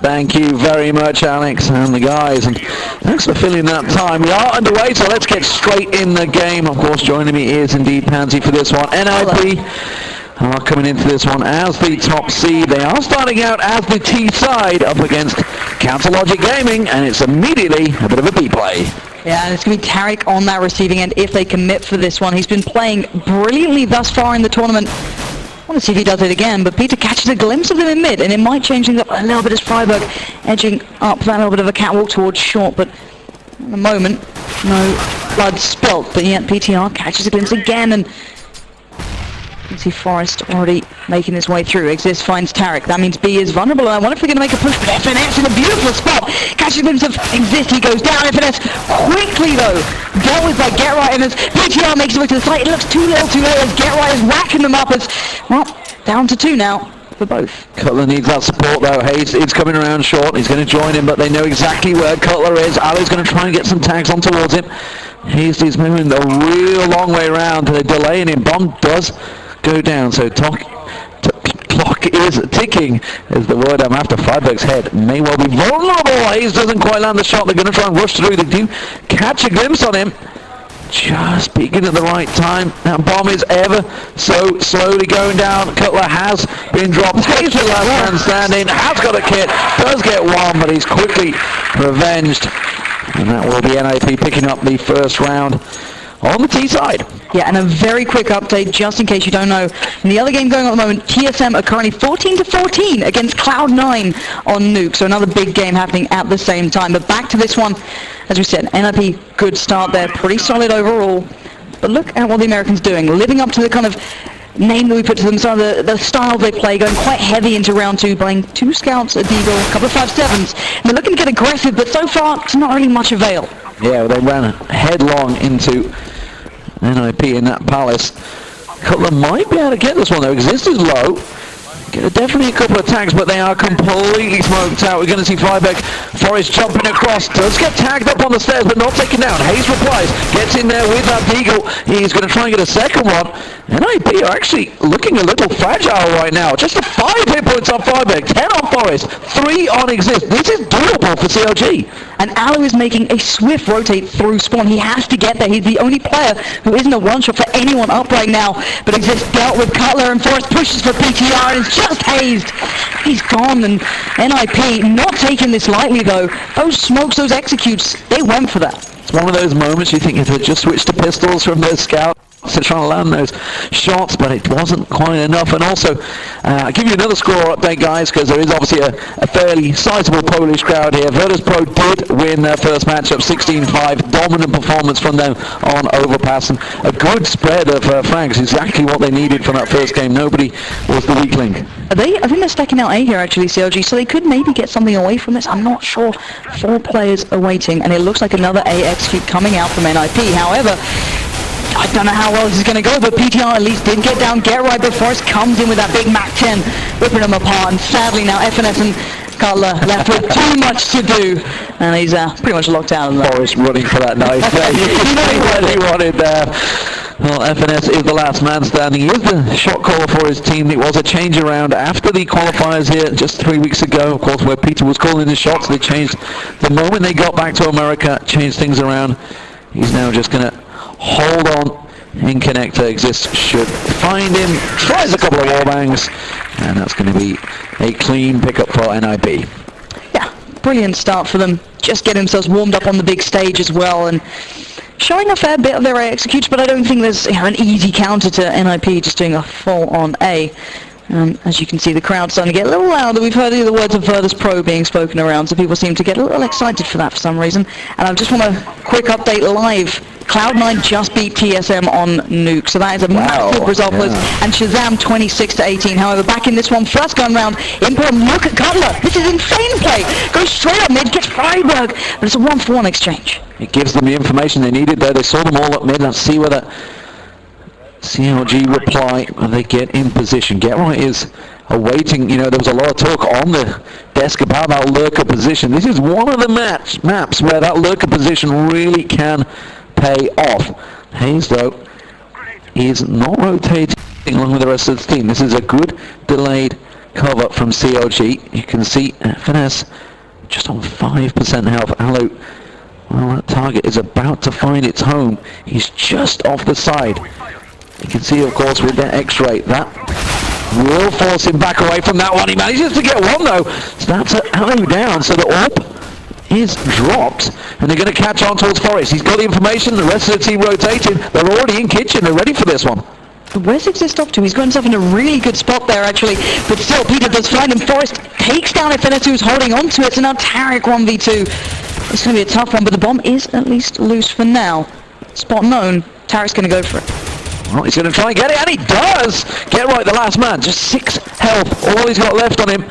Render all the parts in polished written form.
Thank you very much, Alex, and the guys, and thanks for filling that time. We are underway, so let's get straight in the game. Of course, joining me is indeed Pansy for this one. NIP are coming into this one as the top seed. They are starting out as the T side up against Counterlogic Gaming, and it's immediately a bit of a B play. Yeah, and it's going to be Tarek on that receiving end if they commit for this one. He's been playing brilliantly thus far in the tournament. I want to see if he does it again, but Peter catches a glimpse of him in mid, and it might change things up a little bit as Freiburg edging up that little bit of a catwalk towards short, but at the moment, no blood spilt, but yet PTR catches a glimpse again, and you can see Forest already making his way through. Exist finds Tarek. That means B is vulnerable, and I wonder if they're going to make a push, but FNS in a beautiful spot. Catches a glimpse of Exist. He goes down. FNS quickly, though, dealt with by Get Right, and as PTR makes it way to the side, it looks too little too late as Get Right is whacking them up as, well, down to 2 now for both. Cutler needs that support, though. Hayes is coming around short. He's going to join him, but they know exactly where Cutler is. Ali's going to try and get some tags on towards him. Hayes is moving the real long way around. They're delaying him. Bomb does go down, so clock is ticking is the word I'm after. Freiburg's head may well be vulnerable. Hayes doesn't quite land the shot. They're going to try and rush through. They do catch a glimpse on him. Just peeking at the right time. That bomb is ever so slowly going down. Cutler has been dropped. Hayes the last man standing. Has got a kit. Does get one, but he's quickly revenged. And that will be NIP picking up the first round on the T side. Yeah, and a very quick update, just in case you don't know. In the other game going on at the moment, TSM are currently 14-14 against Cloud9 on Nuke. So another big game happening at the same time. But back to this one, as we said, NIP, good start there, pretty solid overall. But look at what the Americans doing, living up to the kind of name that we put to them, some of the style they play, going quite heavy into round 2, playing 2 scouts, a deagle, a couple of 5-7s. And they're looking to get aggressive, but so far, it's not really much avail. Yeah, well, they ran headlong into NIP in that Palace. Cutler might be able to get this one though. Exist is low. Definitely a couple of tags, but they are completely smoked out. We're going to see Freiburg. Forest jumping across. Does get tagged up on the stairs, but not taken down. Hayes replies. Gets in there with that deagle. He's going to try and get a second one. NIP are actually looking a little fragile right now. Just a 5 hit points on Freiburg, 10 on Forest, 3 on Exist. This is doable for CLG. And Alu is making a swift rotate through spawn. He has to get there. He's the only player who isn't a one-shot for anyone up right now. But Exist dealt with Cutler, and Forest pushes for PTR, and it's just hazed. He's gone, and NIP not taking this lightly, though. Those smokes, those executes, they went for that. It's one of those moments you think if they just switched to pistols from their scout to try and land those shots, but it wasn't quite enough. And also, I'll give you another score update, guys, because there is obviously a fairly sizable Polish crowd here. Virtus Pro did win their first matchup 16-5, dominant performance from them on Overpass, and a good spread of frags, exactly what they needed from that first game. Nobody was the weak link. I think they're stacking out A here, actually, CLG, so they could maybe get something away from this. I'm not sure. 4 players are waiting, and it looks like another A execute coming out from NIP. However, I don't know how well this is going to go, but PTR at least did get down, Get Right, but Forest comes in with that big MAC-10, ripping them apart, and sadly now FNS and Cutler left with too much to do, and he's pretty much locked out of that. Forest running for that knife. He wanted there. Well, FNS is the last man standing. He is the shot caller for his team. It was a change around after the qualifiers here just 3 weeks ago, of course, where Peter was calling the shots. They changed the moment they got back to America, changed things around. He's now just going to hold on in connector. Exist should find him, tries a couple of wall bangs, and that's going to be a clean pickup for NIP. Yeah, brilliant start for them. Just getting themselves warmed up on the big stage as well, and showing a fair bit of their executes, but I don't think there's an easy counter to NIP just doing a full-on A. As you can see, the crowd's starting to get a little louder. We've heard the words of Virtus Pro being spoken around, so people seem to get a little excited for that for some reason. And I just want a quick update live. Cloud9 just beat TSM on Nuke, so that is a massive result for us. And Shazam 26-18. However, back in this one, first gun round, Imperium, look at Cutler. This is insane play. Goes straight up mid, gets Freiburg, but it's a 1-for-1 exchange. It gives them the information they needed there. They saw them all up mid. Let's see whether CLG reply and they get in position. Get Right is awaiting. You know, there was a lot of talk on the desk about that lurker position. This is one of the maps where that lurker position really can pay off. Hayes, though, is not rotating along with the rest of the team. This is a good delayed cover from CLG. You can see Finesse just on 5% health. Allo, well, that target is about to find its home. He's just off the side. You can see, of course, with that X-ray, that will force him back away from that one. He manages to get one, though. So that's Allo down, so the AWP is dropped, and they're going to catch on towards Forest. He's got the information, the rest of the team rotating. They're already in kitchen, they're ready for this one. Where's Exist off to? He's got himself in a really good spot there, actually. But still, Peter does find him. Forest takes down FNS, who's holding on to it. So now Tariq 1v2. It's going to be a tough one, but the bomb is at least loose for now. Spot known. Tariq's going to go for it. Well, he's going to try and get it, and he does! Get right, the last man. Just 6 health. All he's got left on him.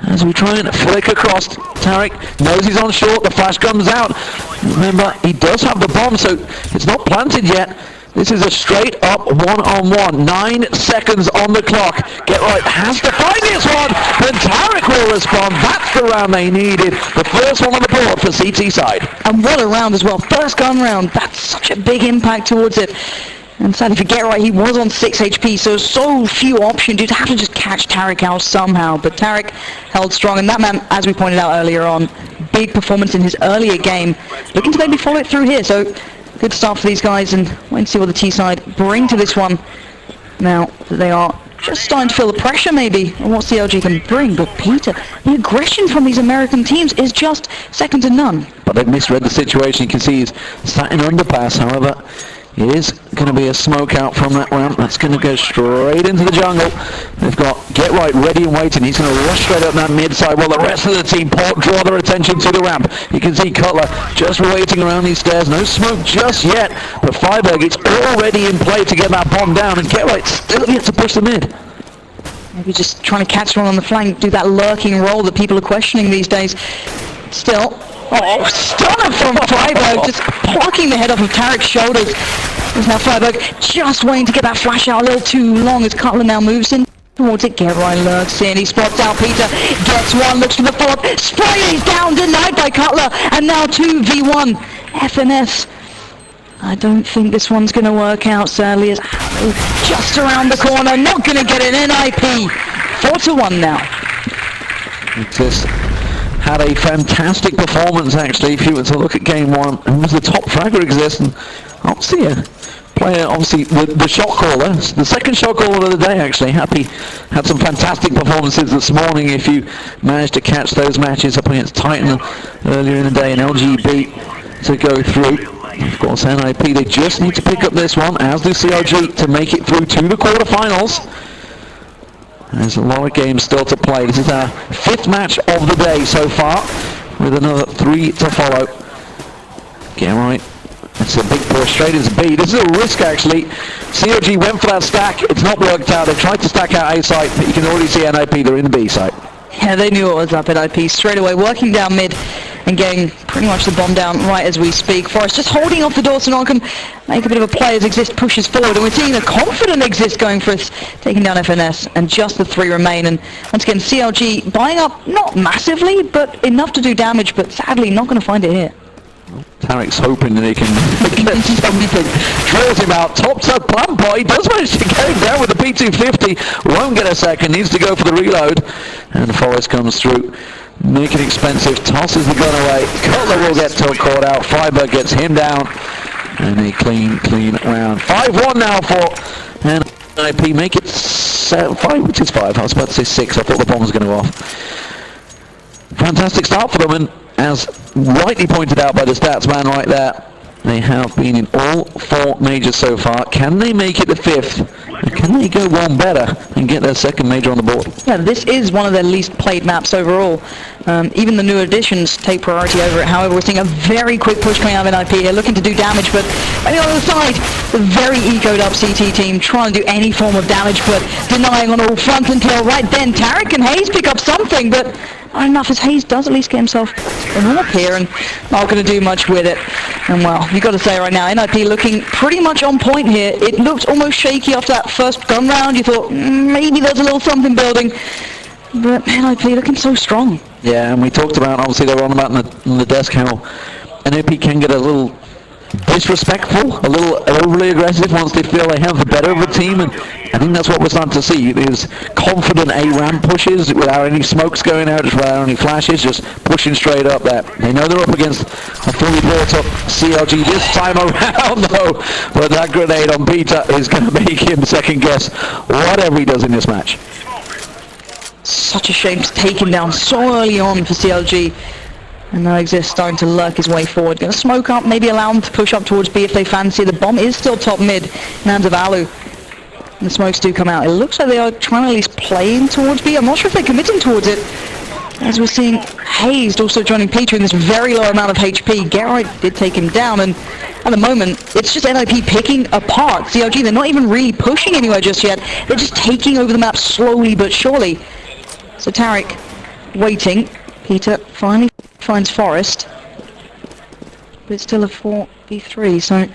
As we try and flick across, Tariq knows he's on short. The flash comes out. Remember, he does have the bomb, so it's not planted yet. This is a straight up one-on-one. 9 seconds on the clock. Get right, has to find this one. Then Tariq will respond. That's the round they needed. The first one on the board for CT side. And what a round as well. First gun round. That's such a big impact towards it. And sadly, if you get right, he was on 6 HP, so few options. You'd have to just catch Tariq out somehow. But Tariq held strong, and that man, as we pointed out earlier on, big performance in his earlier game. Looking to maybe follow it through here, so good start for these guys, and wait and see what the T-side bring to this one. Now, they are just starting to feel the pressure, maybe, on what CLG can bring. But Peter, the aggression from these American teams is just second to none. But they've misread the situation. You can see he's sat in underpass, however. It is going to be a smoke out from that ramp. That's going to go straight into the jungle. They've got Get Right ready and waiting. He's going to rush straight up that mid side while the rest of the team draw their attention to the ramp. You can see Cutler just waiting around these stairs. No smoke just yet, but Fireberg is already in play to get that bomb down, and Get Right still yet to push the mid. Maybe just trying to catch one on the flank, do that lurking role that people are questioning these days. Still, oh, stunner from Fireberg, just plucking the head off of Tariq's shoulders. There's now Fireberg just waiting to get that flash out a little too long as Cutler now moves in towards it. Get Right lurks in, he spots out Peter, gets one, looks for the fourth, spray is down, denied by Cutler, and now 2v1 FNS. I don't think this one's going to work out, sadly, as Allo just around the corner, not going to get an NIP. 4-1 now. Just had a fantastic performance, actually, if you were to look at game 1. Who was the top fragger Exist, and obviously a player, obviously the shot caller, the second shot caller of the day, actually. Happy had some fantastic performances this morning. If you managed to catch those matches up against Titan earlier in the day, and LGB to go through. Of course, NIP, they just need to pick up this one, as do CLG, to make it through to the quarterfinals. There's a lot of games still to play. This is our 5th match of the day so far, with another 3 to follow. Get right. It's a big push straight into B. This is a risk, actually. CLG went for that stack. It's not worked out. They tried to stack out A site, but you can already see NIP. They're in the B site. Yeah, they knew what was up at IP straight away, working down mid and getting pretty much the bomb down right as we speak. Forrest just holding off the door so no one can make a bit of a play as Exist pushes forward, and we're seeing a confident Exist going for it, taking down FNS, and just the 3 remain. And once again, CLG buying up, not massively, but enough to do damage, but sadly not going to find it here. Tariq's hoping that he can get something. Drills him out, tops up Plumpo. He does manage to get him down with the P250. Won't get a second, needs to go for the reload. And Forrest comes through. Make it expensive, tosses the gun away. Cutler will get caught out. Fireberg gets him down. And a clean round. 5-1 now for NIP. Make it 5, which is 5. I was about to say 6. I thought the bomb was going to go off. Fantastic start for them, and as rightly pointed out by the stats man right there, they have been in all 4 majors so far. Can they make it the 5th? And can they go one better and get their 2nd major on the board? Yeah, this is one of their least played maps overall. Even the new additions take priority over it. However, we're seeing a very quick push coming out of NIP. They're looking to do damage, but on the other side, the very egoed up CT team trying to do any form of damage, but denying on all fronts until right then Tariq and Hayes pick up something, but not enough, as Hayes does at least get himself an up here and not going to do much with it. And well, you've got to say right now, NIP looking pretty much on point here. It looked almost shaky after that first gun round. You thought maybe there's a little something building, but NIP looking so strong. Yeah, and we talked about, obviously they were on about on the desk how NIP can get a little disrespectful, a little overly aggressive once they feel they have the better of the team, and I think that's what we're starting to see. Is confident A-ramp pushes without any smokes going out, just without any flashes, just pushing straight up there. They know they're up against a fully built up CLG this time around though, but that grenade on Peter is going to make him second guess whatever he does in this match. Such a shame to take him down so early on for CLG. And now Exist starting to lurk his way forward. Going to smoke up, maybe allow him to push up towards B if they fancy. The bomb is still top mid in hands of Alu. And the smokes do come out. It looks like they are trying to at least playing towards B. I'm not sure if they're committing towards it. As we're seeing Hazed also joining Peter in this very low amount of HP. Garrett did take him down, and at the moment, it's just NIP picking apart CLG. They're not even really pushing anywhere just yet. They're just taking over the map slowly but surely. So Taric waiting. Peter finally finds Forest, but it's still a 4v3, so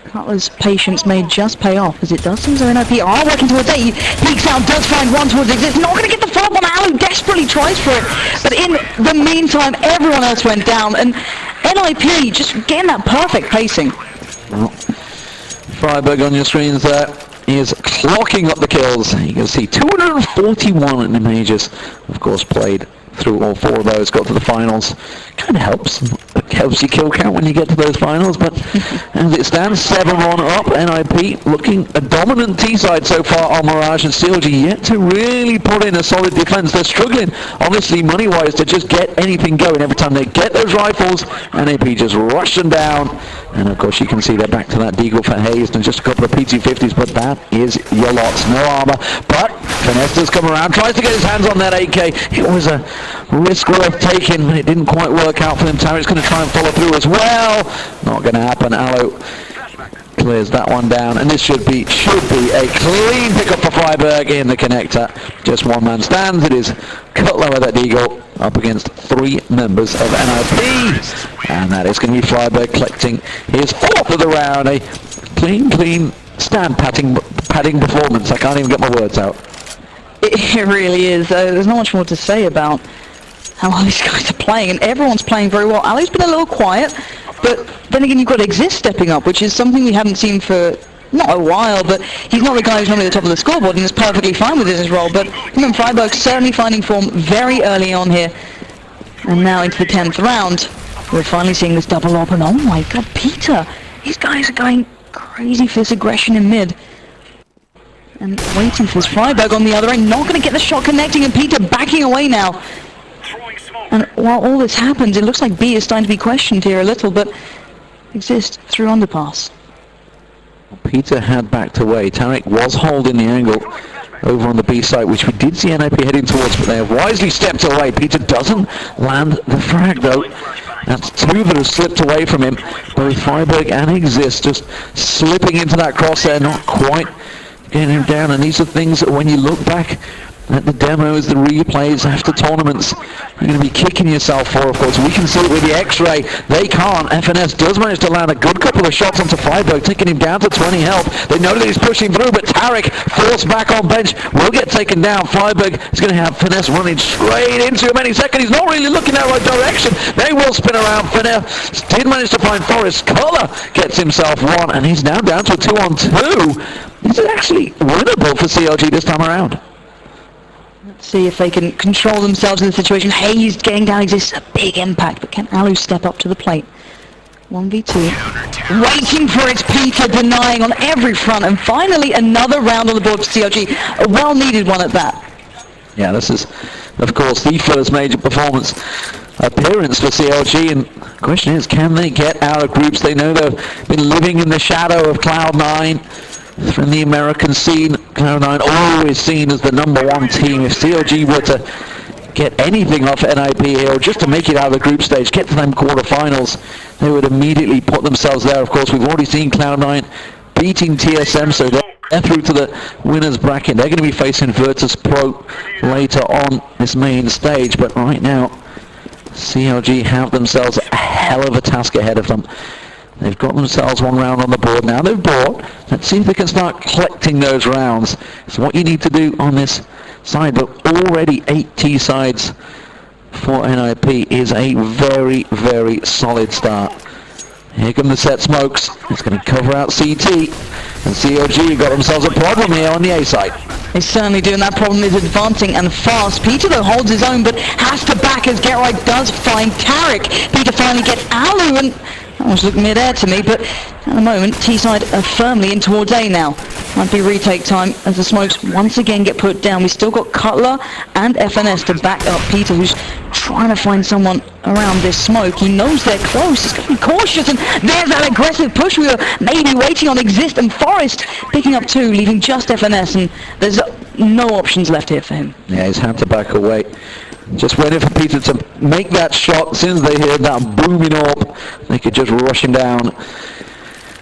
Cutler's patience may just pay off, as it does seem as though NIP are working towards A. He peeks out, does find one towards Exist, not going to get the follow-up on Alu, desperately tries for it, but in the meantime, everyone else went down, and NIP just getting that perfect pacing. Well, Freiburg on your screens there is clocking up the kills. You can see 241 in the majors, of course played through all four of those, got to the finals. Kind of helps. It helps your kill count when you get to those finals, but as it stands, 7-1 up. NIP looking a dominant T-side so far on Mirage, and CLG yet to really put in a solid defense. They're struggling, honestly, money-wise, to just get anything going. Every time they get those rifles, NIP just rush them down. And of course you can see they're back to that Deagle for Hazed and just a couple of PT-50s, but that is your lots. No armor, but Finesse does come around, tries to get his hands on that AK. It was a risk worth taking, but it didn't quite work out for them. Taric's going to try and follow through as well. Not going to happen. Alu clears that one down, and this should be a clean pickup for Freiburg in the connector. Just one man stands. It is Cutler with that Deagle up against three members of NIP, and that is going to be Freiburg collecting his fourth of the round. A clean stand padding performance. I can't even get my words out. It really is. There's not much more to say about how well these guys are playing, and everyone's playing very well. Alu's been a little quiet, but then again you've got Exist stepping up, which is something we haven't seen for not a while, but he's not the guy who's normally at the top of the scoreboard and is perfectly fine with his role, but him and Freiburg certainly finding form very early on here. And now into the 10th round, we're finally seeing this double up, and oh my god, Peter! These guys are going crazy for this aggression in mid. And waiting for this Freiburg on the other end, not going to get the shot connecting, and Peter backing away now. And while all this happens, it looks like B is starting to be questioned here a little, but Exist through underpass. Peter had backed away. Taric was holding the angle over on the B site, which we did see NIP heading towards, but they have wisely stepped away. Peter doesn't land the frag though. That's two that have slipped away from him. Both Freiburg and Exist just slipping into that crosshair, not quite getting him down. And these are things that when you look back at the demos, the replays after tournaments, you're going to be kicking yourself for, of course. We can see it with the X-ray. They can't. FNS does manage to land a good couple of shots onto Freiburg, taking him down to 20 health. They know that he's pushing through, but Taric, forced back on bench, will get taken down. Freiburg is going to have Finesse running straight into him any second. He's not really looking that right direction. They will spin around. Finesse did manage to find Forest. Cutler gets himself one, and he's now down to a 2-on-2. This is actually winnable for CLG this time around. Let's see if they can control themselves in the situation. Hayes getting down Exists, a big impact, but can Alu step up to the plate? 1v2. Waiting for its Peter, denying on every front, and finally another round on the board for CLG. A well-needed one at that. Yeah, this is, of course, the first major performance appearance for CLG, and the question is, can they get out of groups? They know they've been living in the shadow of Cloud9. From the American scene, Cloud9 always seen as the #1 team. If CLG were to get anything off NIP here, or just to make it out of the group stage, get to them quarterfinals, they would immediately put themselves there. Of course, we've already seen Cloud9 beating TSM, so they're through to the winners bracket. They're going to be facing Virtus Pro later on this main stage, but right now, CLG have themselves a hell of a task ahead of them. They've got themselves one round on the board. Now they've bought. Let's see if they can start collecting those rounds. So what you need to do on this side, but already 8 T-sides for NIP is a very, very solid start. Here come the set smokes. It's going to cover out CT. And COG got themselves a problem here on the A side. They certainly do, and that problem is advancing and fast. Peter, though, holds his own, but has to back as GeT_RiGhT does find Tarek. Peter finally gets Alu, and that was looking mid-air to me, but at the moment, T-side are firmly in towards A now. Might be retake time as the smokes once again get put down. We still got Cutler and FNS to back up Peter, who's trying to find someone around this smoke. He knows they're close. He's got to be cautious, and there's that aggressive push we were maybe waiting on. Exist and Forest picking up 2, leaving just FNS, and there's no options left here for him. Yeah, he's had to back away. Just waiting for Peter to make that shot. As soon as they heard that booming up, they could just rush him down.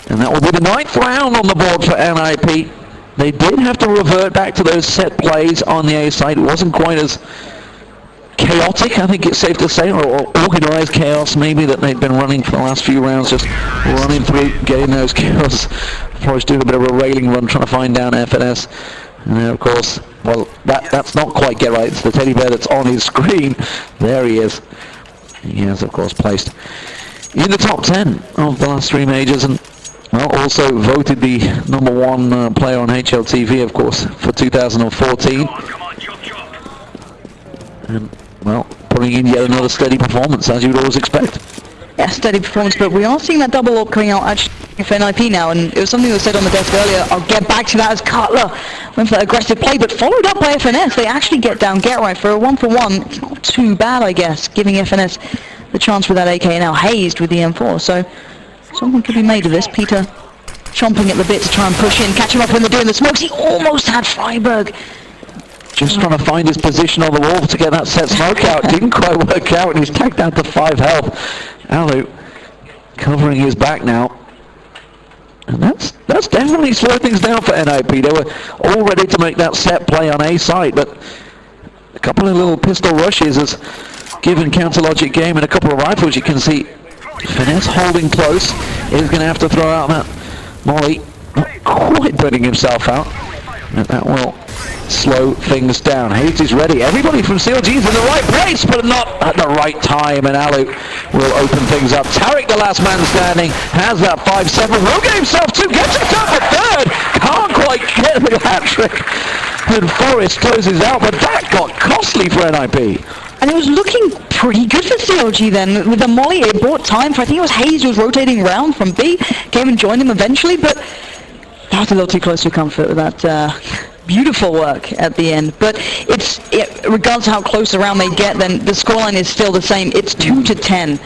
And that will be the 9th round on the board for NIP. They did have to revert back to those set plays on the A side. It wasn't quite as chaotic, I think it's safe to say, or organised chaos maybe that they've been running for the last few rounds, just running through, getting those kills. Forrest doing a bit of a railing run, trying to find down FNS. And then, of course, well, that's not quite GeT_RiGhT. It's the teddy bear that's on his screen. There he is. He has, of course, placed in the top 10 of the last 3 majors, and well, also voted the #1 player on HLTV, of course, for 2014. And, well, putting in yet another steady performance, as you'd always expect. Yeah, steady performance, but we are seeing that double up coming out actually for NIP now, and it was something that was said on the desk earlier. I'll get back to that as Cutler went for that aggressive play, but followed up by FNS. They actually get down GeT_RiGhT for a 1-for-1. It's not too bad, I guess, giving FNS the chance with that AK, now hazed with the M4, so something could be made of this. Peter chomping at the bit to try and push in, catch him up when they're doing the smokes. He almost had Freiburg. Just trying to find his position on the wall to get that set smoke out. Didn't quite work out, and he's tagged down to 5 health. Alu covering his back now. And that's definitely slowed things down for NIP. They were all ready to make that set play on A side, but a couple of little pistol rushes has given Counter Logic game and a couple of rifles. You can see Finesse holding close. He's going to have to throw out that molly. Not quite putting himself out. And that will slow things down. Hayes is ready. Everybody from CLG is in the right place, but not at the right time. And Alu will open things up. Tarek, the last man standing, has that 5-7. Will get himself 2. Gets himself a 3rd. Can't quite get the hat trick. And Forrest closes out, but that got costly for NIP. And it was looking pretty good for CLG then. With the molly, it bought time for, I think it was Hayes who was rotating around from B. Came and joined him eventually, but that was a little too close to comfort with that beautiful work at the end. But regardless of how close around they get, then the scoreline is still the same. It's 2-10.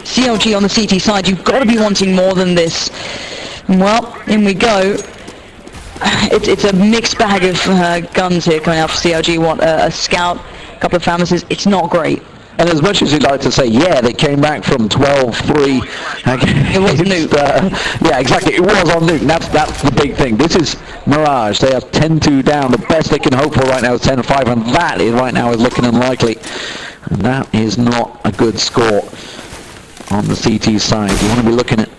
CLG on the CT side, you've got to be wanting more than this. Well, in we go. It's a mixed bag of guns here coming out for CLG. What, a scout, a couple of pharmacists. It's not great. And as much as you'd like to say, yeah, they came back from 12-3. It was Nuke. Yeah, exactly. It was on Nuke. That's the big thing. This is Mirage. They are 10-2 down. The best they can hope for right now is 10-5, and that is right now is looking unlikely. And that is not a good score on the CT side. You want to be looking at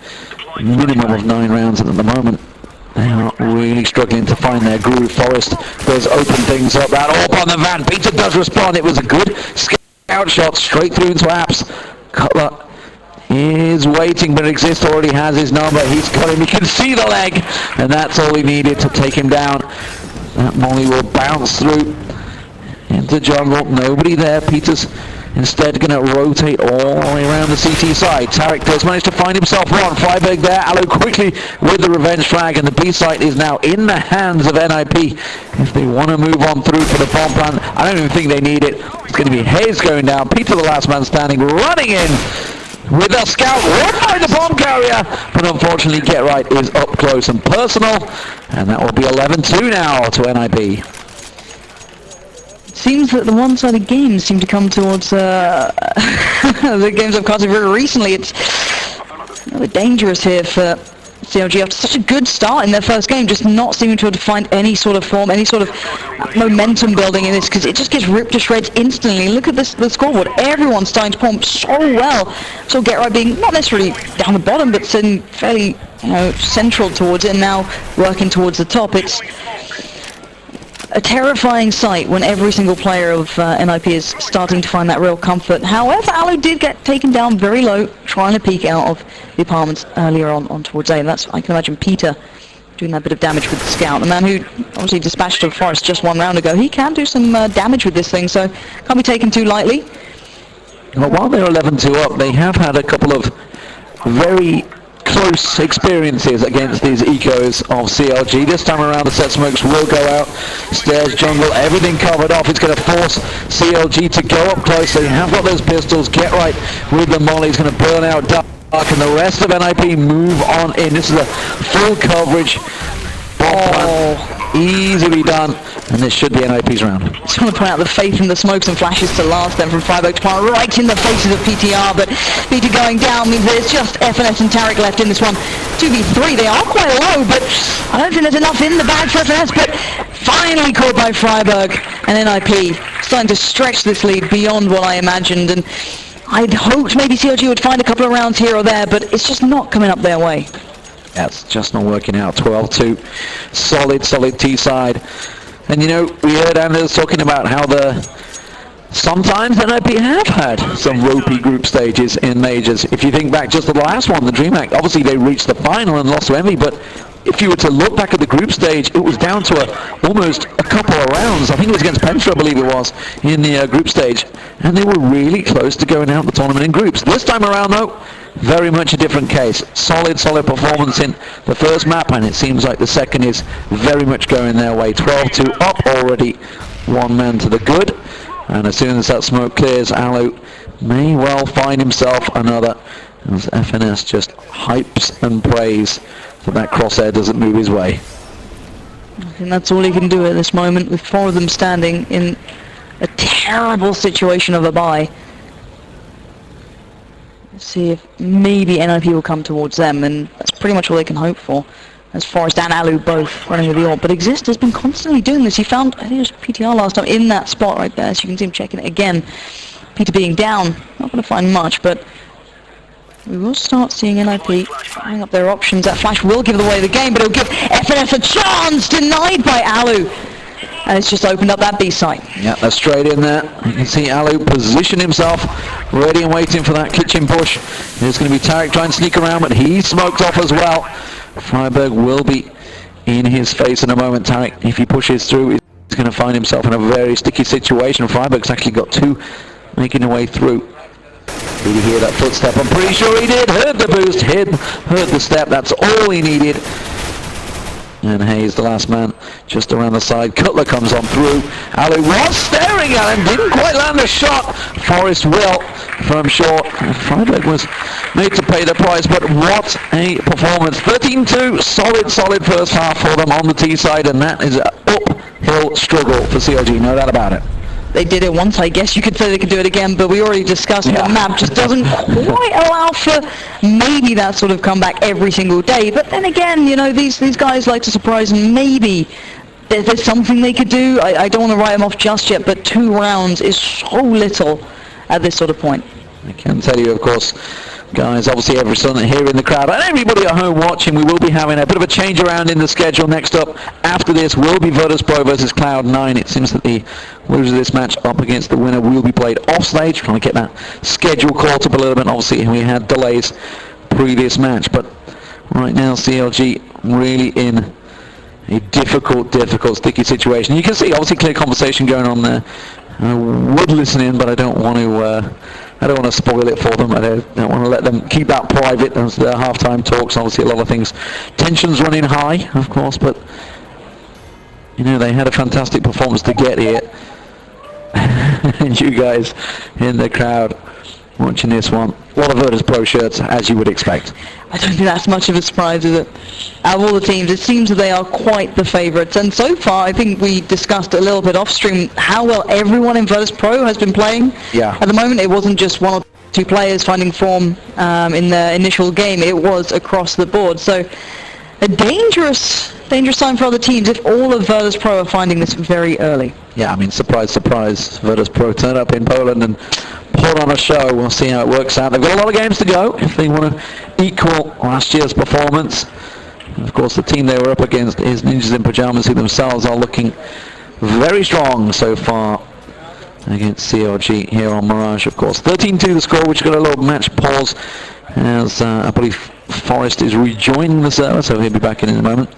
a minimum of 9 rounds, and at the moment they are really struggling to find their groove. Forrest does open things up. That AWP on the van. Peter does respond. It was a good scout shot straight through into Apps. Cutler is waiting, but Exist already has his number. He's got him. He can see the leg, and that's all he needed to take him down. That molly will bounce through into jungle. Nobody there. Peter's instead going to rotate all the way around the CT side. Tarek does manage to find himself one. Freiburg there. Alu quickly with the revenge flag, and the B site is now in the hands of NIP. If they want to move on through for the bomb plan, I don't even think they need it. It's going to be Hayes going down. Peter, the last man standing, running in with a scout right by the bomb carrier, but unfortunately GeT_RiGhT is up close and personal, and that will be 11-2 now to NIP. Seems that the one-sided games seem to come towards the games I've casted very recently. It's rather dangerous here for CLG after such a good start in their first game, just not seeming to find any sort of form, any sort of momentum building in this, because it just gets ripped to shreds instantly. Look at this, the scoreboard. Everyone's starting to pump so well. So GeT_RiGhT being not necessarily down the bottom, but sitting fairly, central towards it, and now working towards the top. It's a terrifying sight when every single player of NIP is starting to find that real comfort. However, Alu did get taken down very low, trying to peek out of the apartments earlier on towards A, and that's, I can imagine, Peter doing that bit of damage with the scout. The man who obviously dispatched of Forest just one round ago, he can do some damage with this thing, so can't be taken too lightly. Well, while they're 11-2 up, they have had a couple of very close experiences against these ecos of CLG. This time around the set smokes will go out. Stairs, jungle, everything covered off. It's going to force CLG to go up close. They have got those pistols. Get right with the molly. It's going to burn out Dark, and the rest of NIP move on in. This is a full coverage. Easily done, and this should be NIP's round. I just want to point out the faith in the smokes and flashes to last then from friberg to Power right in the faces of PTR, but Peter going down means there's just FNS and Tarek left in this one. 2v3, they are quite low, but I don't think there's enough in the bag for FNS, but finally caught by friberg, and NIP starting to stretch this lead beyond what I imagined, and I'd hoped maybe CLG would find a couple of rounds here or there, but it's just not coming up their way. That's just not working out. 12-2, solid T-side. And you know, we heard Anders talking about how sometimes NIP have had some ropey group stages in majors. If you think back just to the last one, the DreamHack, obviously they reached the final and lost to Envy, but if you were to look back at the group stage, it was down to almost a couple of rounds. I think it was against Pentra, I believe it was, in the group stage. And they were really close to going out the tournament in groups. This time around, though, very much a different case. Solid performance in the first map, and it seems like the second is very much going their way. 12-2 up already, one man to the good. And as soon as that smoke clears, Alu may well find himself another, as FNS just hypes and prays that that crosshair doesn't move his way. I think that's all he can do at this moment, with four of them standing in a terrible situation of a bye. Let's see if maybe NIP will come towards them, and that's pretty much all they can hope for, as Forest and Alu both running with the AWP. But Exist has been constantly doing this. He found, I think it was PTR last time, in that spot right there, so you can see him checking it again. Peter being down, not going to find much, but we will start seeing NIP trying up their options. That flash will give away the game, but it'll give FNS a chance, denied by Alu. And it's just opened up that B site. Yeah, they're straight in there. You can see Alu position himself, ready and waiting for that kitchen push. There's going to be Tarek trying to sneak around, but he's smoked off as well. friberg will be in his face in a moment. Tarek, if he pushes through, he's going to find himself in a very sticky situation. friberg's actually got two making their way through. Did he hear that footstep? I'm pretty sure he did. Heard the boost, heard the step. That's all he needed. And Hayes, the last man, just around the side. Cutler comes on through. Alu was staring at him, didn't quite land a shot. Forest will from short. And friberg was made to pay the price, but what a performance. 13-2, solid first half for them on the T side, and that is an uphill struggle for CLG, no doubt about it. They did it once, I guess you could say they could do it again, but we already discussed the map just doesn't quite allow for maybe that sort of comeback every single day. But then again, you know, these guys like to surprise, and maybe there's something they could do. I don't want to write them off just yet, but 2 rounds is so little at this sort of point. I can tell you, of course, guys, obviously everyone here in the crowd and everybody at home watching, we will be having a bit of a change around in the schedule. Next up after this will be Virtus Pro versus Cloud9. It seems that the loser of this match up against the winner will be played off stage, trying to get that schedule caught up a little bit. Obviously we had delays previous match, but right now CLG really in a difficult sticky situation. You can see obviously clear conversation going on there. I would listen in, but I don't want to spoil it for them. I don't want to let them keep that private as their halftime talks. Obviously a lot of things, tensions running high, of course, but you know, they had a fantastic performance to get here. And you guys in the crowd watching this one, a lot of Virtus Pro shirts, as you would expect. I don't think that's much of a surprise, is it? Out of all the teams, it seems that they are quite the favourites. And so far, I think we discussed a little bit off stream how well everyone in Virtus Pro has been playing. Yeah. At the moment, it wasn't just 1 or 2 players finding form in the initial game. It was across the board. So a dangerous sign for other teams if all of Virtus Pro are finding this very early. Yeah, I mean, surprise, Virtus Pro turn up in Poland and put on a show. We'll see how it works out. They've got a lot of games to go if they want to equal last year's performance. And of course, the team they were up against is Ninjas in Pyjamas, who themselves are looking very strong so far against CLG here on Mirage, of course. 13-2 the score, which got a little match pause as I believe Forrest is rejoining the server, so he'll be back in a moment.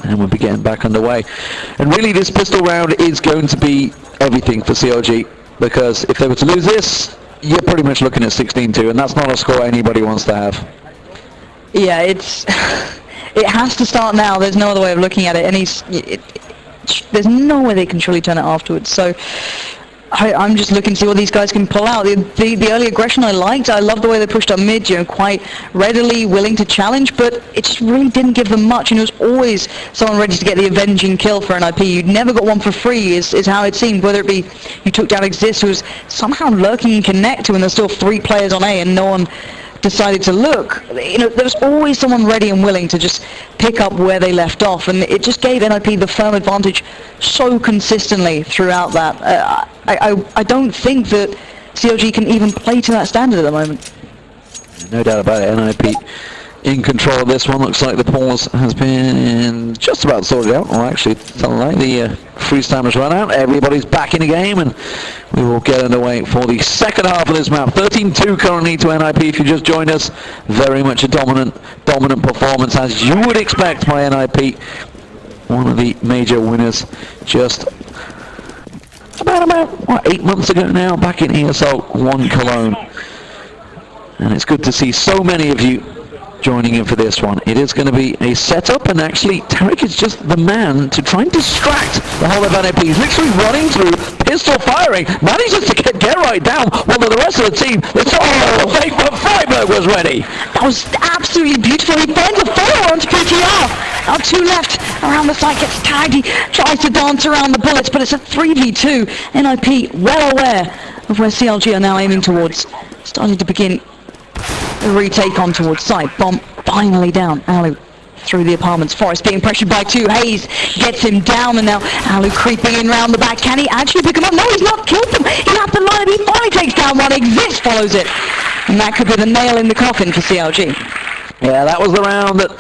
And we'll be getting back underway. And really this pistol round is going to be everything for CLG, because if they were to lose this, you're pretty much looking at 16-2, and that's not a score anybody wants to have. Yeah, it's it has to start now. There's no other way of looking at it, and there's no way they can truly turn it afterwards. So I'm just looking to see what these guys can pull out. The early aggression I liked. I love the way they pushed up mid, you know, quite readily willing to challenge, but it just really didn't give them much, and it was always someone ready to get the avenging kill for NIP. You never got one for free, is how it seemed, whether it be you took down Exist, who was somehow lurking in Connect when there's still 3 players on A and no one decided to look. You know, there was always someone ready and willing to just pick up where they left off, and it just gave NIP the firm advantage so consistently throughout that. I don't think that CLG can even play to that standard at the moment. No doubt about it. NIP in control of this one. Looks like the pause has been just about sorted out. Well, actually, it's not like the freeze time has run out. Everybody's back in the game, and we will get underway for the second half of this map. 13-2 currently to NIP. If you just joined us, very much a dominant performance, as you would expect by NIP. One of the major winners just about what, 8 months ago now, back in ESL 1 Cologne. And it's good to see so many of you joining in for this one. It is going to be a setup, and actually Tarik is just the man to try and distract the whole of NIP. He's literally running through, pistol firing, manages to get right down, while the rest of the team, it's all fake, but friberg was ready. That was absolutely beautiful. He finds a follow onto PTR. Now 2 left around the side, gets tagged. He tries to dance around the bullets, but it's a 3v2. NIP well aware of where CLG are now aiming towards. Starting to begin a retake on towards side. Bomb finally down. Alu through the apartments. Forrest being pressured by 2. Hayes gets him down, and now Alu creeping in round the back. Can he actually pick him up? No, he's not killed him. He had the line. He finally takes down one. Exist follows it. And that could be the nail in the coffin for CLG. Yeah, that was the round that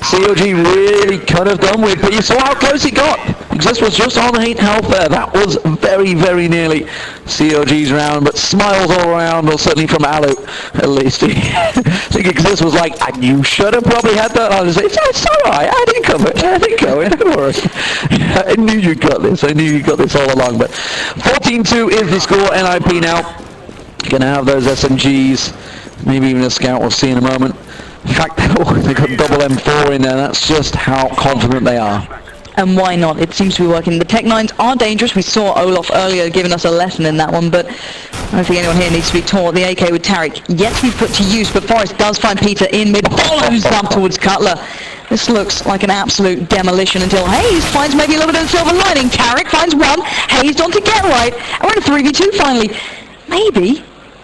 CLG really could have done with, but you saw how close he got. Exist was just on 8 health there. That was very, very nearly CLG's round, but smiles all around, or certainly from Alu, at least. I think Exist was like, and you should have probably had that. I was like, it's alright, I didn't cover it. I didn't go in, don't worry. I knew you got this. I knew you got this all along, but 14-2 is the score. NIP now going to have those SMGs, maybe even a scout, we'll see in a moment. In fact, they got double M4 in there. That's just how confident they are. And why not? It seems to be working. The Tech-9s are dangerous. We saw Olaf earlier giving us a lesson in that one, but I don't think anyone here needs to be taught. The AK with Tarik yet to be put to use, but Forrest does find Peter in mid, follows up towards Cutler. This looks like an absolute demolition until Hayes finds maybe a little bit of silver lining. Tarik finds one. Hayes on to get right. And we're in a 3v2 finally. Maybe,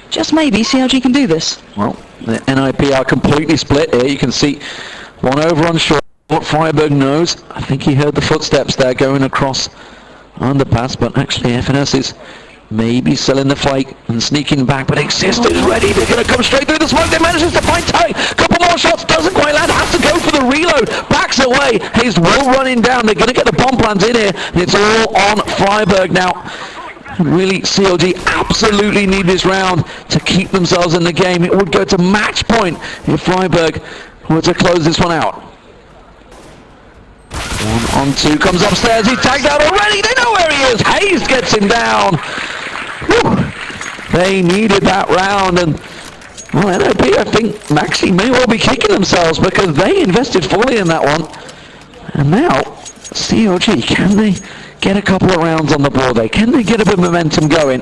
just maybe, CLG can do this. Well, the NIP are completely split here. You can see one over on short. What friberg knows, I think he heard the footsteps there going across underpass, but actually FNS is maybe still in the fight and sneaking back, but Exist is ready. They're going to come straight through the smoke. They manages to find Tarik. Couple more shots, doesn't quite land, has to go for the reload. Backs away. Hayes will run in down. They're going to get the bomb plans in here, and it's all on friberg now. Really, CLG absolutely need this round to keep themselves in the game. It would go to match point if friberg were to close this one out. 1 on 2 comes upstairs. He's tagged out already. They know where he is. Hayes gets him down. Whew. They needed that round, and well, NIP, I think Maxi may well be kicking themselves because they invested fully in that one. And now, CLG, can they get a couple of rounds on the board there? Can they get a bit of momentum going?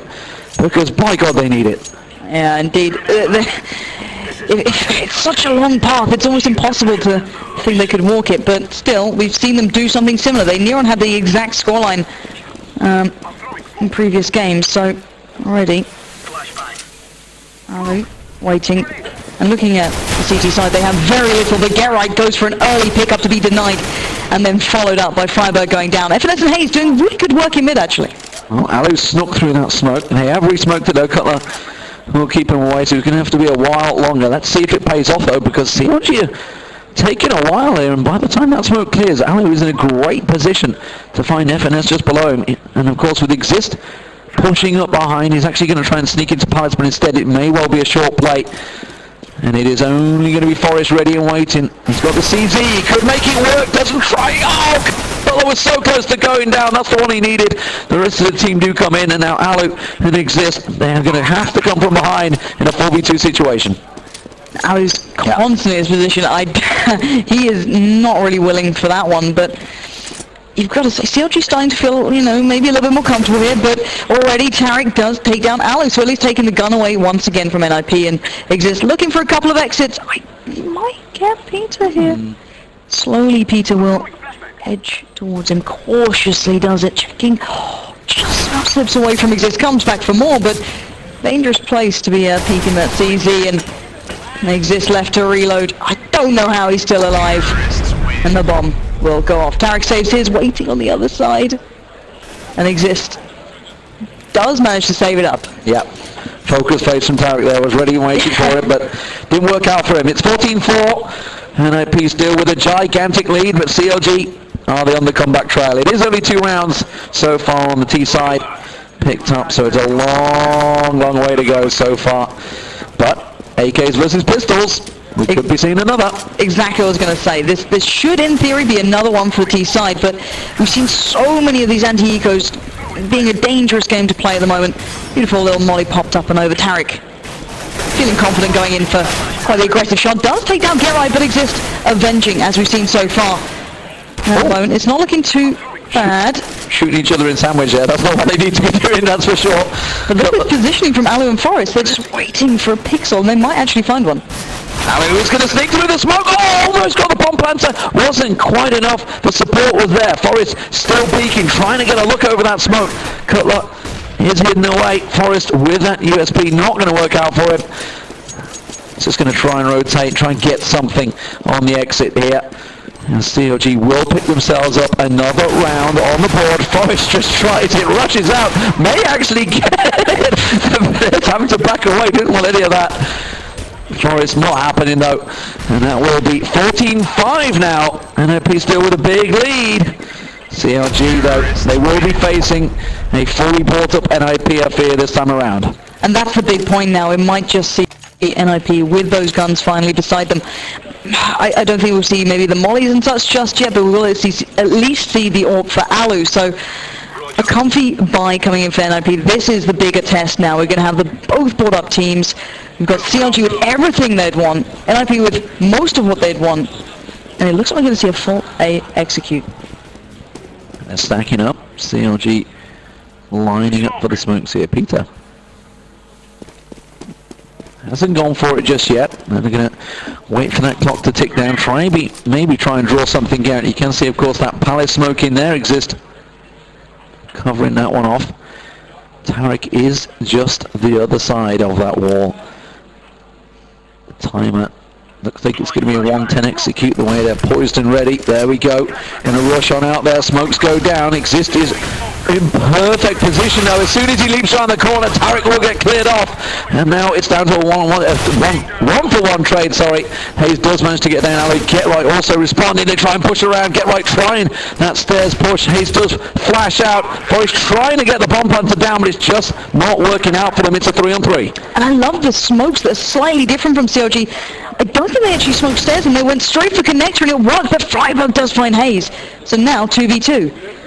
Because by God, they need it. Yeah, indeed. It's such a long path, it's almost impossible to think they could walk it, but still, we've seen them do something similar. They near on had the exact scoreline in previous games, so already waiting and looking at the CT side. They have very little. The Gerite goes for an early pickup to be denied, and then followed up by friberg going down. FNS and Hayes doing really good work in mid, actually. Well, Alu snuck through that smoke. They have re-smoked it though. Cutler will keep him away, so it's going to have to be a while longer. Let's see if it pays off though, because CLG are taking a while here, and by the time that smoke clears, Alu is in a great position to find FNS just below him. And of course with Exist pushing up behind, he's actually going to try and sneak into Palace, but instead it may well be a short play. And it is only going to be Forest ready and waiting. He's got the CZ, he could make it work, doesn't try. Oh, Butler was so close to going down, that's the one he needed. The rest of the team do come in, and now Alu and Exist, they're going to have to come from behind in a 4v2 situation. Alu's constantly in his position. He is not really willing for that one, but you've got to say, CLG starting to feel, you know, maybe a little bit more comfortable here, but already Tarik does take down Alu, so at least taking the gun away once again from NIP, and Exist looking for a couple of exits. I might get Peter here. Slowly Peter will edge towards him, cautiously does it, checking, just about slips away from Exist, comes back for more, but dangerous place to be peeking that CZ, and Exist left to reload. I don't know how he's still alive, and the bomb will go off. Tarik saves his, waiting on the other side, and Exist does manage to save it up. Yeah, focus face from Tarik there, was ready and waiting for it, but didn't work out for him. It's 14-4, and NIP still with a gigantic lead, but CLG are they on the comeback trail. It is only 2 rounds so far on the T side picked up, so it's a long way to go so far, but AKs versus pistols. We could be seeing another. Exactly what I was going to say. This should, in theory, be another one for the T side, but we've seen so many of these anti-ecos being a dangerous game to play at the moment. Beautiful little molly popped up and over. Tarik feeling confident going in for quite the aggressive shot. Does take down Gerai, but Exist avenging, as we've seen so far. At the moment, it's not looking too bad. Shooting each other in sandwich there. That's not what they need to be doing, that's for sure. But look at positioning from Alu and Forest. They're just waiting for a pixel, and they might actually find one. Alu is going to sneak through the smoke. Oh, almost got the bomb planter. Wasn't quite enough. The support was there. Forest still peeking, trying to get a look over that smoke. Cutler is hidden away. Forest with that USP, not going to work out for him. He's just going to try and rotate, try and get something on the exit here. And CLG will pick themselves up another round on the board. Forest just tries it, rushes out, may actually get it. It's having to back away, didn't want any of that. Forest not happening though. And that will be 14-5 now. NIP still with a big lead. CLG though, they will be facing a fully brought up NIP, I fear, this time around. And that's the big point now. It might just see NIP with those guns finally beside them. I don't think we'll see maybe the mollies and such just yet, but we will at least see the AWP for Alu. So a comfy buy coming in for NIP. This is the bigger test now. We're going to have the both brought up teams. We've got CLG with everything they'd want, NIP with most of what they'd want, and it looks like we're going to see a full A execute. They're stacking up. CLG lining up for the smokes here. Peter hasn't gone for it just yet. They're going to wait for that clock to tick down. Maybe try and draw something out. You can see, of course, that Palace smoke in there. Exist covering that one off. Tarik is just the other side of that wall. The timer looks like it's going to be a 110 execute the way they're poised and ready. There we go. Going to rush on out there. Smokes go down. Exist is in perfect position now. As soon as he leaps around the corner, Tarik will get cleared off. And now it's down to a one-for-one trade, sorry. Hayes does manage to get down. Ali Get Right also responding. They try and push around. Get Right trying that stairs push. Hayes does flash out. Forest trying to get the bomb planter down, but it's just not working out for them. It's a 3-on-3. And I love the smokes that are slightly different from CLG. I don't think they actually smoked stairs, and they went straight for connector, and it worked, but friberg does find Hayes. So now 2v2.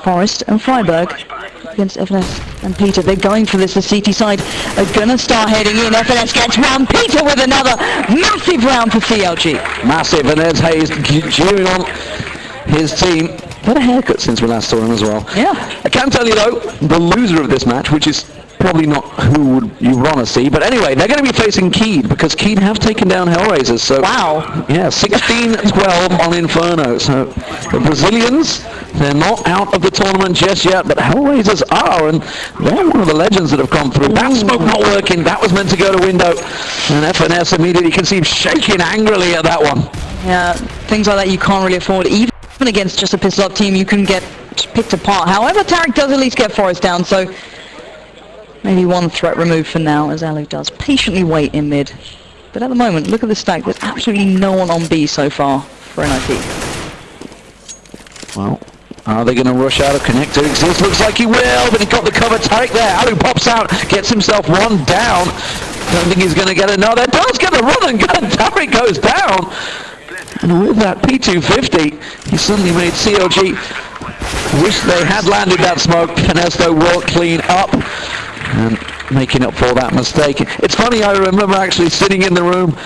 Forest and friberg against FNS and Peter. They're going for this. The CT side are going to start heading in. FNS gets round. Peter with another massive round for CLG. Massive, and there's Hayes cheering on his team. Got a haircut since we last saw him as well. Yeah. I can tell you though, the loser of this match, which is probably not who would you want to see, but anyway, they're going to be facing Keed, because Keed have taken down Hellraisers, so... Wow. Yeah, 16-12 on Inferno, so the Brazilians, they're not out of the tournament just yet, but Hellraisers are, and they're one of the legends that have come through. That smoke not working, that was meant to go to window, and FNS immediately, you can see him shaking angrily at that one. Yeah, things like that you can't really afford. Even against just a pistol-up team, you can get picked apart. However, Tarik does at least get Forest down, so maybe one threat removed for now, as Alu does patiently wait in mid. But at the moment, look at the stack. There's absolutely no one on B so far for NIP. Well, are they going to rush out of connector? Exist looks like he will, but he got the cover. Tarek there. Alu pops out, gets himself one down. Don't think he's going to get another. Does get a run and gun. Tarek goes down. And with that P250, he suddenly made CLG wish they had landed that smoke. Finesto will clean up and making up for that mistake. It's funny, I remember actually sitting in the room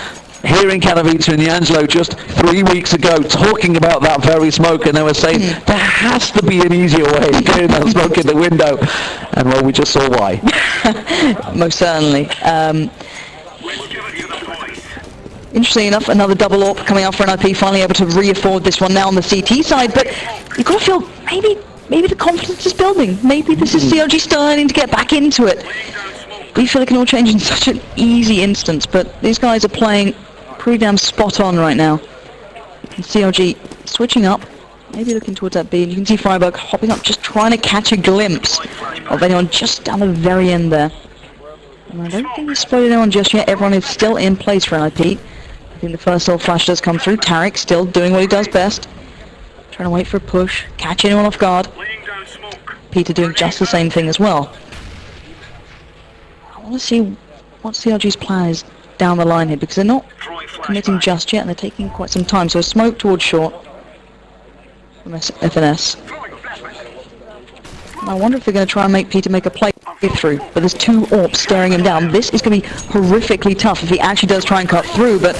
hearing Katowice and D'Angelo just 3 weeks ago talking about that very smoke, and they were saying there has to be an easier way of getting that smoke in the window, and well, we just saw why. Most certainly. Interestingly enough, another double AWP coming out for NIP, finally able to re-afford this one now on the CT side, but you've got to feel maybe the confidence is building. Maybe this is CLG starting to get back into it. We feel it can all change in such an easy instance, but these guys are playing pretty damn spot on right now. And CLG switching up, maybe looking towards that B, and you can see Freiburg hopping up, just trying to catch a glimpse of anyone just down the very end there. And I don't think he's spotted anyone just yet. Everyone is still in place for NIP. I think the first little flash does come through. Tarek still doing what he does best. Trying to wait for a push, catch anyone off guard. Peter doing just the same thing as well. I want to see what CLG's plan is down the line here, because they're not committing just yet and they're taking quite some time. So a smoke towards short from FNS. And I wonder if they're going to try and make Peter make a play through, but there's two AWPs staring him down. This is going to be horrifically tough if he actually does try and cut through, but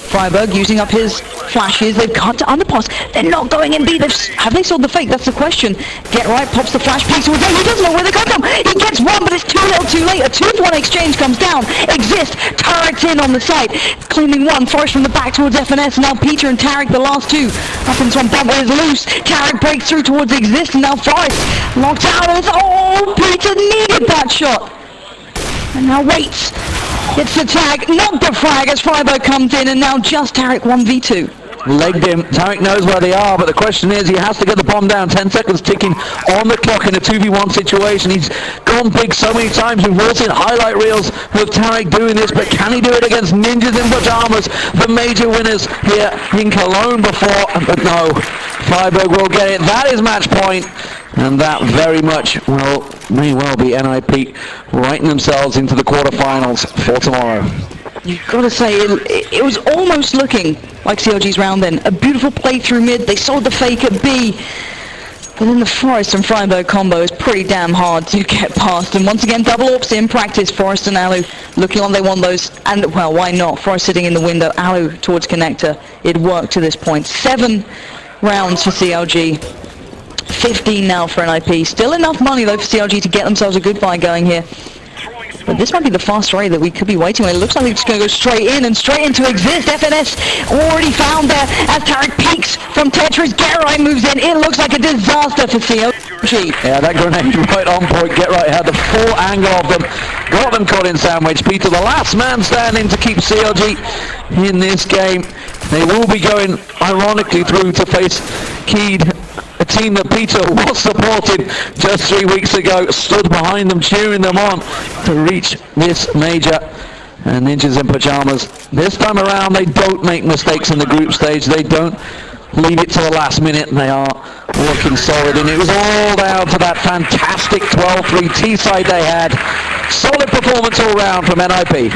Freiburg using up his flashes. They've cut to underpass. They're not going in B. Have they sold the fake? That's the question. Get right, pops the flash piece towards A. He doesn't know where they come from. He gets one, but it's too little too late. A 2-1 exchange comes down. Exist. Tarek's in on the site. Claiming one. Forrest from the back towards FNS. Now Peter and Tarek, the last two. Up into one bump is loose. Tarek breaks through towards Exist, and now Forrest locked out. Oh, Peter needed that shot. And now waits. It's the tag, not the frag as Freiburg comes in, and now just Tarek 1v2. Legged him. Tarek knows where they are, but the question is, he has to get the bomb down. 10 seconds ticking on the clock in a 2v1 situation. He's gone big so many times. We've all seen highlight reels of Tarek doing this, but can he do it against Ninjas in Pajamas, the major winners here in Cologne before? But no, Freiburg will get it. That is match point. And that very much may well be NIP writing themselves into the quarterfinals for tomorrow. You've got to say, it was almost looking like CLG's round then. A beautiful play through mid, they sold the fake at B. But then the Forrest and Freiburg combo is pretty damn hard to get past. And once again, double AWPs in practice. Forrest and Alu looking on, they won those. And, well, why not? Forrest sitting in the window, Alu towards connector. It worked to this point. 7 rounds for CLG. 15 now for NIP. Still enough money though for CLG to get themselves a good buy going here. But this might be the fast rate that we could be waiting on. It looks like they're just going to go straight in and straight into Exist. FNS already found there as Tarek peeks from Tetris. Get-Right moves in. It looks like a disaster for CLG. Yeah, that grenade right on point. Get-Right had the full angle of them. Got them caught in sandwich. Peter, the last man standing to keep CLG in this game. They will be going, ironically, through to face Keed, a team that Peter was supported just 3 weeks ago, stood behind them, cheering them on to reach this major. And Ninjas in Pajamas, this time around, they don't make mistakes in the group stage. They don't leave it to the last minute. They are looking solid, and it was all down to that fantastic 12-3 T-side they had. Solid performance all round from NIP.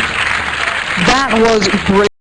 That was brilliant.